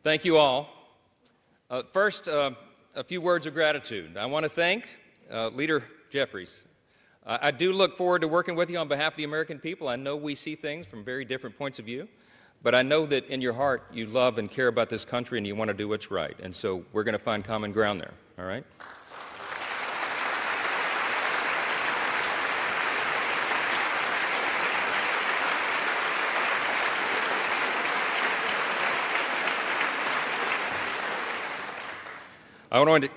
Thank you all. First, a few words of gratitude. I want to thank Leader Jeffries. I do look forward to working with you on behalf of the American people. I know we see things from very different points of view, but I know that in your heart you love and care about this country and you want to do what's right. And so we're going to find common ground there, all right?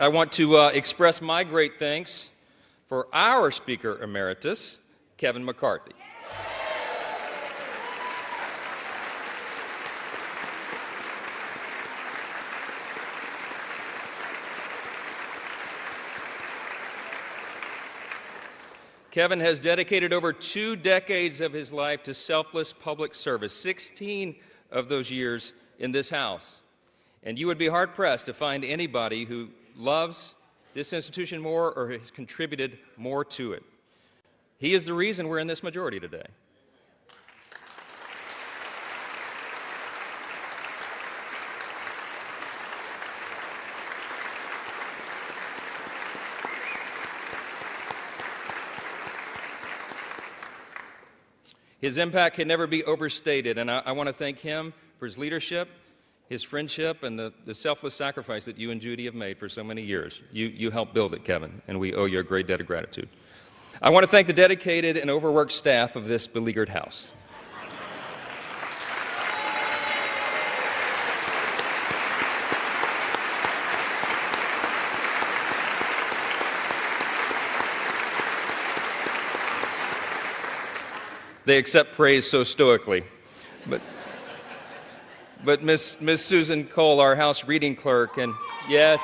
I want to express my great thanks for our Speaker Emeritus, Kevin McCarthy. Kevin has dedicated over 2 decades of his life to selfless public service, 16 of those years in this House. And you would be hard-pressed to find anybody who loves this institution more or has contributed more to it. He is the reason we're in this majority today. His impact can never be overstated, and I want to thank him for his leadership, his friendship, and the selfless sacrifice that you and Judy have made for so many years. You helped build it, Kevin, and we owe you a great debt of gratitude. I want to thank the dedicated and overworked staff of this beleaguered House. They accept praise so stoically. But Miss Susan Cole, our House reading clerk, and yes.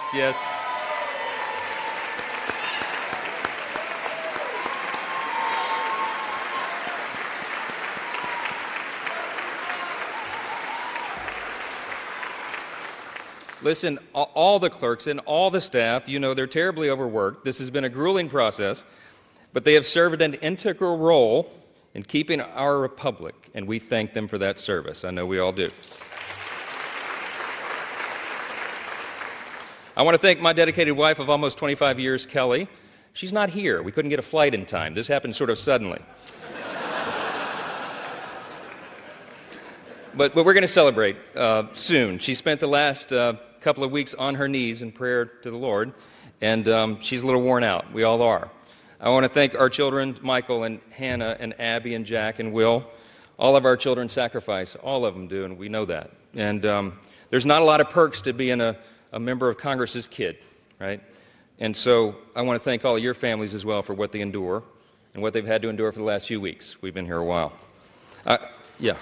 Listen, all the clerks and all the staff, you know they're terribly overworked. This has been a grueling process, but they have served an integral role in keeping our republic, and we thank them for that service. I know we all do. I want to thank my dedicated wife of almost 25 years, Kelly. She's not here. We couldn't get a flight in time. This happened sort of suddenly. But we're going to celebrate soon. She spent the last couple of weeks on her knees in prayer to the Lord, and she's a little worn out. We all are. I want to thank our children, Michael and Hannah and Abby and Jack and Will. All of our children sacrifice. All of them do, and we know that. And there's not a lot of perks to being a member of Congress's kid, right? And so I want to thank all of your families as well for what they endure and what they've had to endure for the last few weeks. We've been here a while. Yeah.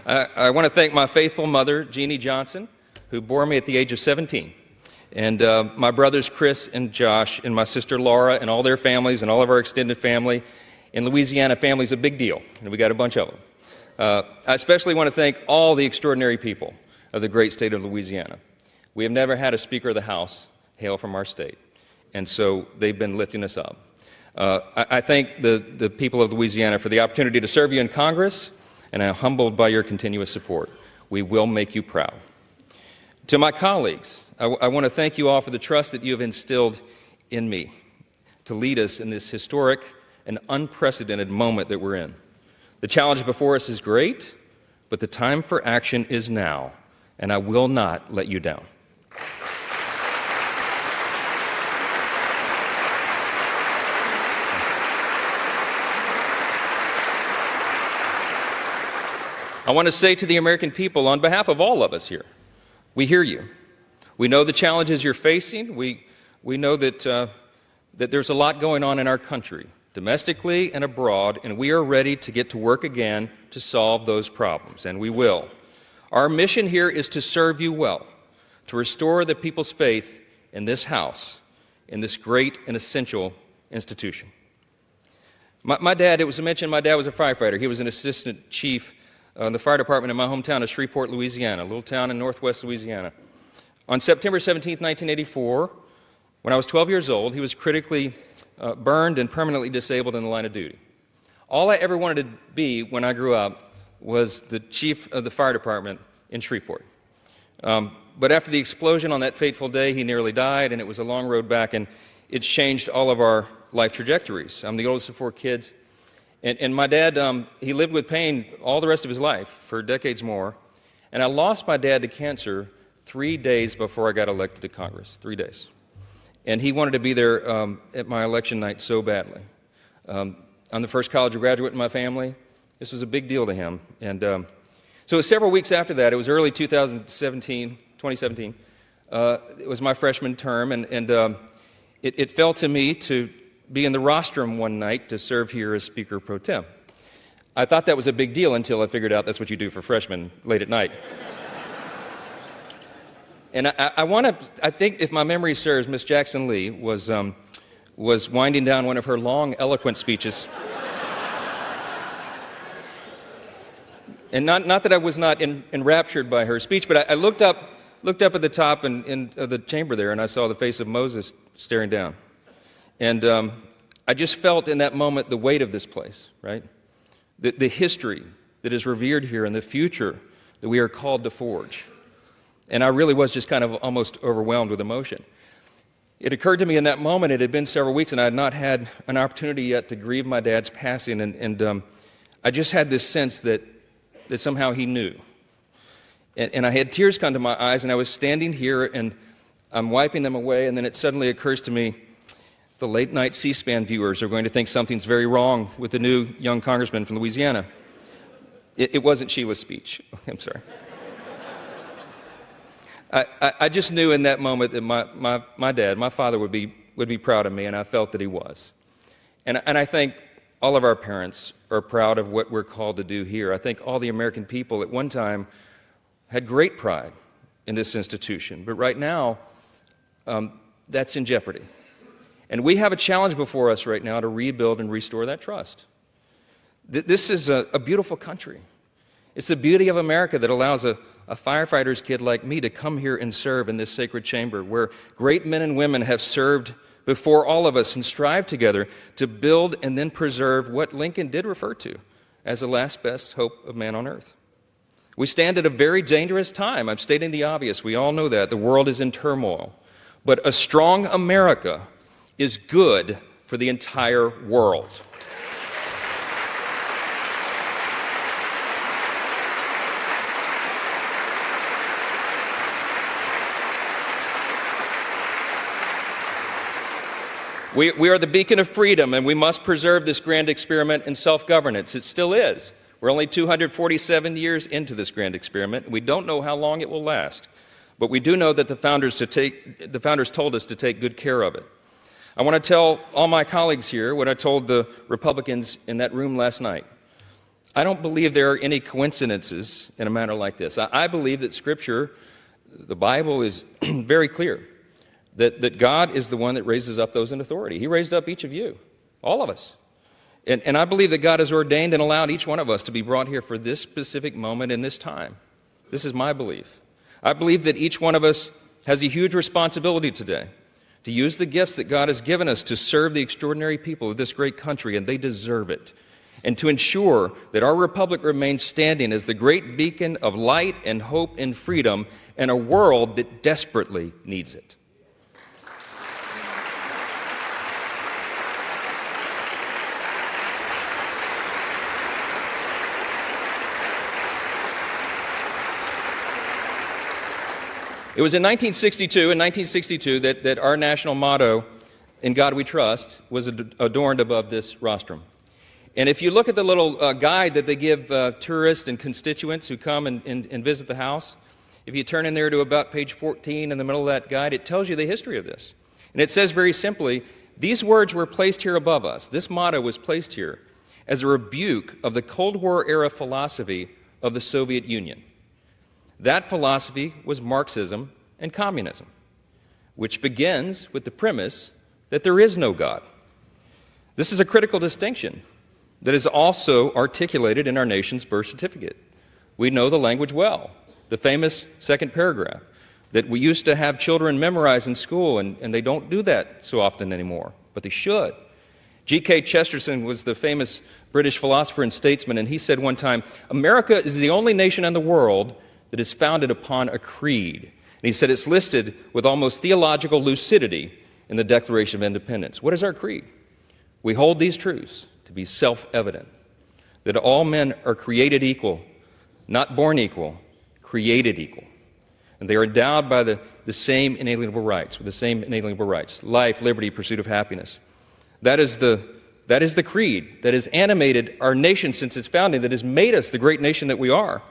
I want to thank my faithful mother, Jeannie Johnson, who bore me at the age of 17, and my brothers Chris and Josh, and my sister Laura, and all their families, and all of our extended family. In Louisiana, family's a big deal, and we got a bunch of them. I especially want to thank all the extraordinary people of the great state of Louisiana. We have never had a Speaker of the House hail from our state, and so they've been lifting us up. I thank the people of Louisiana for the opportunity to serve you in Congress, and I'm humbled by your continuous support. We will make you proud. To my colleagues, I want to thank you all for the trust that you have instilled in me to lead us in this historic and unprecedented moment that we're in. The challenge before us is great, but the time for action is now, and I will not let you down. I want to say to the American people, on behalf of all of us here, we hear you. We know the challenges you're facing. We know that there's a lot going on in our country, domestically and abroad, and we are ready to get to work again to solve those problems, and we will. Our mission here is to serve you well, to restore the people's faith in this House, in this great and essential institution. My dad, it was mentioned, my dad was a firefighter. He was an assistant chief in the fire department in my hometown of Shreveport, Louisiana, a little town in northwest Louisiana. On September 17, 1984, when I was 12 years old, he was critically burned and permanently disabled in the line of duty. All I ever wanted to be when I grew up was the chief of the fire department in Shreveport. But after the explosion on that fateful day, he nearly died, and it was a long road back, and it's changed all of our life trajectories. I'm the oldest of 4 kids, and my dad, he lived with pain all the rest of his life, for decades more, and I lost my dad to cancer 3 days before I got elected to Congress, 3 days. And he wanted to be there at my election night so badly. I'm the first college graduate in my family. This was a big deal to him, and so it was several weeks after that. It was early 2017. It was my freshman term, and it fell to me to be in the rostrum one night to serve here as Speaker Pro Tem. I thought that was a big deal until I figured out that's what you do for freshmen late at night. And I think, if my memory serves, Miss Jackson Lee was winding down one of her long, eloquent speeches. And not that I was not enraptured by her speech, but I looked up at the top of the chamber there, and I saw the face of Moses staring down. And I just felt in that moment the weight of this place, right? The history that is revered here and the future that we are called to forge. And I really was just kind of almost overwhelmed with emotion. It occurred to me in that moment, it had been several weeks, and I had not had an opportunity yet to grieve my dad's passing, and I just had this sense that somehow he knew. And I had tears come to my eyes, and I was standing here, and I'm wiping them away, and then it suddenly occurs to me, the late-night C-SPAN viewers are going to think something's very wrong with the new young congressman from Louisiana. It wasn't Sheila's speech. I'm sorry. I just knew in that moment that my dad, my father, would be proud of me, and I felt that he was. And I think all of our parents are proud of what we're called to do here. I think all the American people at one time had great pride in this institution, but right now, that's in jeopardy. And we have a challenge before us right now to rebuild and restore that trust. This is a beautiful country. It's the beauty of America that allows a firefighter's kid like me to come here and serve in this sacred chamber where great men and women have served before all of us and strive together to build and then preserve what Lincoln did refer to as the last best hope of man on earth. We stand at a very dangerous time. I'm stating the obvious. We all know that. The world is in turmoil. But a strong America is good for the entire world. We are the beacon of freedom, and we must preserve this grand experiment in self-governance. It still is. We're only 247 years into this grand experiment. We don't know how long it will last, but we do know that the founders told us to take good care of it. I want to tell all my colleagues here what I told the Republicans in that room last night. I don't believe there are any coincidences in a matter like this. I believe that Scripture, the Bible, is very clear. That God is the one that raises up those in authority. He raised up each of you, all of us. And I believe that God has ordained and allowed each one of us to be brought here for this specific moment in this time. This is my belief. I believe that each one of us has a huge responsibility today to use the gifts that God has given us to serve the extraordinary people of this great country, and they deserve it. And to ensure that our republic remains standing as the great beacon of light and hope and freedom in a world that desperately needs it. It was in 1962 that our national motto, "In God We Trust," was adorned above this rostrum. And if you look at the little guide that they give tourists and constituents who come and visit the house, if you turn in there to about page 14 in the middle of that guide, it tells you the history of this. And it says very simply, these words were placed here above us. This motto was placed here as a rebuke of the Cold War era philosophy of the Soviet Union. That philosophy was Marxism and communism, which begins with the premise that there is no God. This is a critical distinction that is also articulated in our nation's birth certificate. We know the language well, the famous second paragraph that we used to have children memorize in school, and they don't do that so often anymore, but they should. G.K. Chesterton was the famous British philosopher and statesman, and he said one time, America is the only nation in the world that is founded upon a creed. And he said it's listed with almost theological lucidity in the Declaration of Independence. What is our creed? We hold these truths to be self-evident, that all men are created equal, not born equal, created equal. And they are endowed by the same inalienable rights, with the same inalienable rights: life, liberty, pursuit of happiness. That is the creed that has animated our nation since its founding, that has made us the great nation that we are.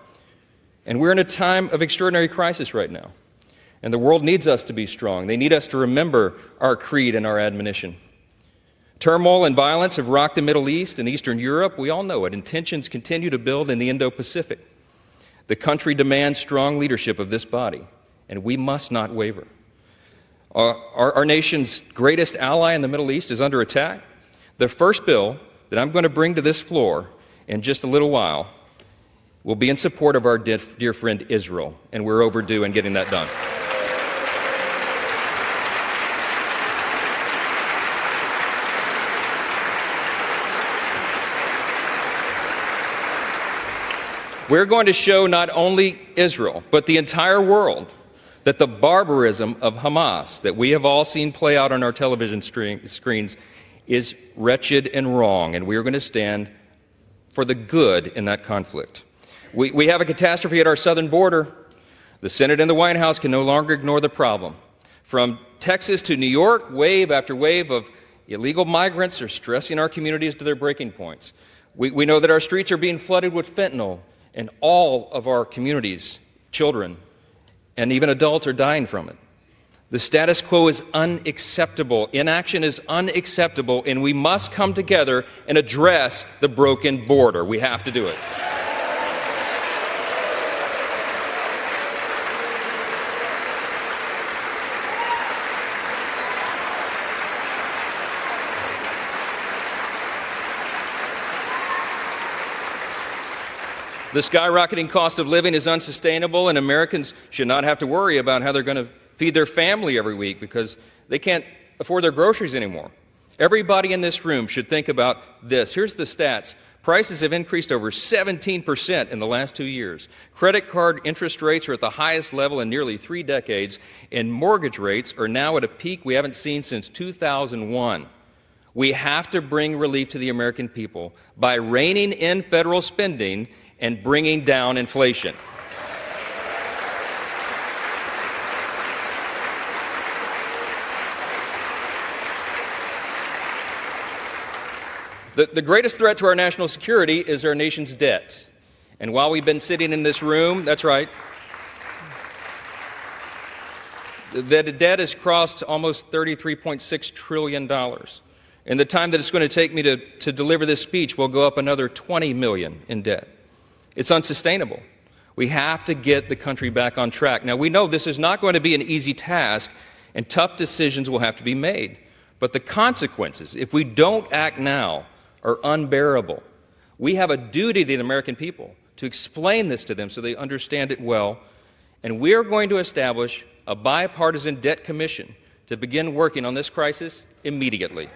And we're in a time of extraordinary crisis right now. And the world needs us to be strong. They need us to remember our creed and our admonition. Turmoil and violence have rocked the Middle East and Eastern Europe. We all know it. And tensions continue to build in the Indo-Pacific. The country demands strong leadership of this body, and we must not waver. Our nation's greatest ally in the Middle East is under attack. The first bill that I'm going to bring to this floor in just a little while will be in support of our dear friend Israel, and we're overdue in getting that done. We're going to show not only Israel, but the entire world, that the barbarism of Hamas that we have all seen play out on our television screens is wretched and wrong, and we are going to stand for the good in that conflict. We have a catastrophe at our southern border. The Senate and the White House can no longer ignore the problem. From Texas to New York, wave after wave of illegal migrants are stressing our communities to their breaking points. We know that our streets are being flooded with fentanyl, and all of our communities, children, and even adults are dying from it. The status quo is unacceptable. Inaction is unacceptable, and we must come together and address the broken border. We have to do it. The skyrocketing cost of living is unsustainable, and Americans should not have to worry about how they're going to feed their family every week because they can't afford their groceries anymore. Everybody in this room should think about this. Here's the stats. Prices have increased over 17% in the last 2 years. Credit card interest rates are at the highest level in nearly 3 decades, and mortgage rates are now at a peak we haven't seen since 2001. We have to bring relief to the American people by reining in federal spending and bringing down inflation. The greatest threat to our national security is our nation's debt. And while we've been sitting in this room, that's right, the debt has crossed almost $33.6 trillion. In the time that it's going to take me to deliver this speech, we'll go up another $20 million in debt. It's unsustainable. We have to get the country back on track. Now, we know this is not going to be an easy task, and tough decisions will have to be made. But the consequences, if we don't act now, are unbearable. We have a duty to the American people to explain this to them so they understand it well. And we are going to establish a bipartisan debt commission to begin working on this crisis immediately.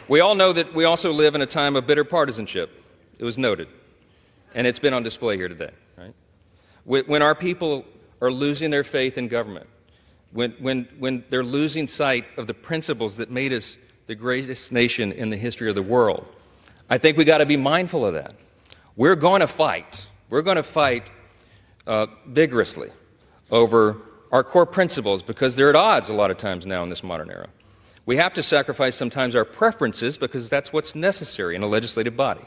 We all know that we also live in a time of bitter partisanship. It was noted, and it's been on display here today. Right? When our people are losing their faith in government, when they're losing sight of the principles that made us the greatest nation in the history of the world, I think we got to be mindful of that. We're going to fight. We're going to fight vigorously over our core principles because they're at odds a lot of times now in this modern era. We have to sacrifice sometimes our preferences because that's what's necessary in a legislative body.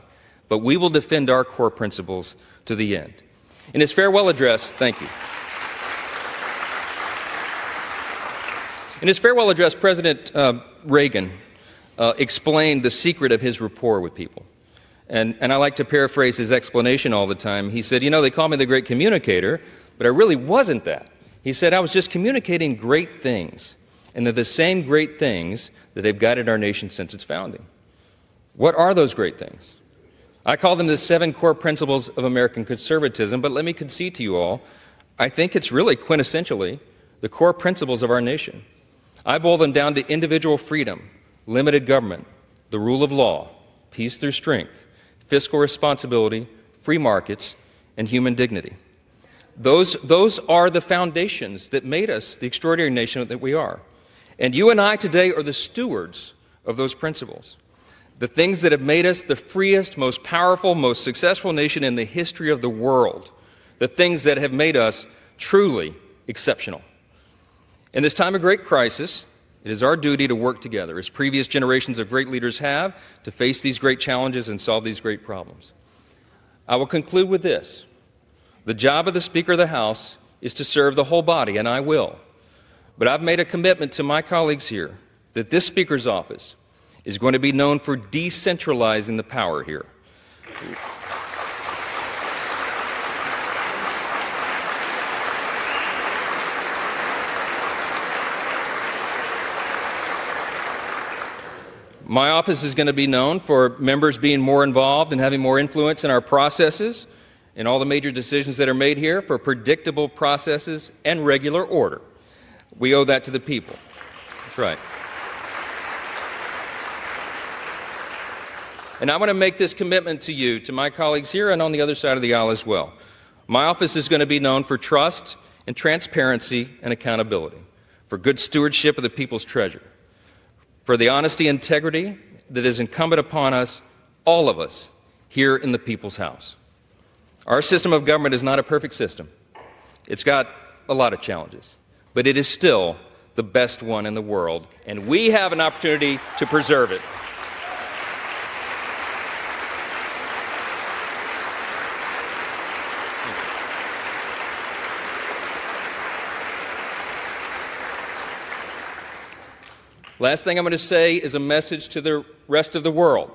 But we will defend our core principles to the end. In his farewell address, thank you. In his farewell address, President Reagan explained the secret of his rapport with people. And I like to paraphrase his explanation all the time. He said, they call me the great communicator, but I really wasn't that. He said, I was just communicating great things. And they're the same great things that have guided our nation since its founding. What are those great things? I call them the 7 core principles of American conservatism, but let me concede to you all, I think it's really quintessentially the core principles of our nation. I boil them down to individual freedom, limited government, the rule of law, peace through strength, fiscal responsibility, free markets, and human dignity. Those are the foundations that made us the extraordinary nation that we are. And you and I today are the stewards of those principles. The things that have made us the freest, most powerful, most successful nation in the history of the world. The things that have made us truly exceptional. In this time of great crisis, it is our duty to work together, as previous generations of great leaders have, to face these great challenges and solve these great problems. I will conclude with this. The job of the Speaker of the House is to serve the whole body, and I will. But I've made a commitment to my colleagues here that this Speaker's office is going to be known for decentralizing the power here. My office is going to be known for members being more involved and having more influence in our processes and all the major decisions that are made here, for predictable processes and regular order. We owe that to the people. That's right. And I want to make this commitment to you, to my colleagues here and on the other side of the aisle as well. My office is going to be known for trust and transparency and accountability, for good stewardship of the people's treasure, for the honesty and integrity that is incumbent upon us, all of us, here in the people's house. Our system of government is not a perfect system. It's got a lot of challenges, but it is still the best one in the world, and we have an opportunity to preserve it. Last thing I'm going to say is a message to the rest of the world.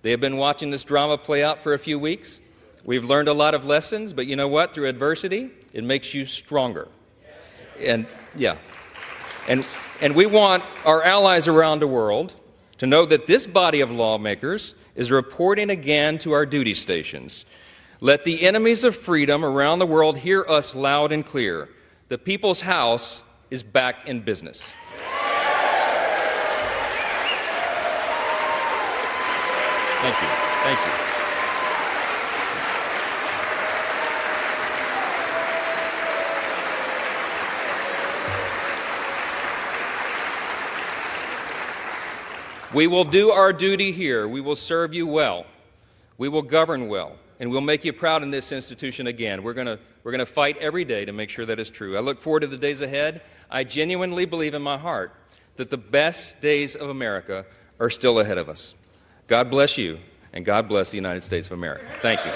They have been watching this drama play out for a few weeks. We've learned a lot of lessons, but you know what? Through adversity, it makes you stronger. And we want our allies around the world to know that this body of lawmakers is reporting again to our duty stations. Let the enemies of freedom around the world hear us loud and clear. The People's House is back in business. Thank you. Thank you. We will do our duty here. We will serve you well. We will govern well. And we'll make you proud in this institution again. We're going to fight every day to make sure that is true. I look forward to the days ahead. I genuinely believe in my heart that the best days of America are still ahead of us. God bless you, and God bless the United States of America. Thank you.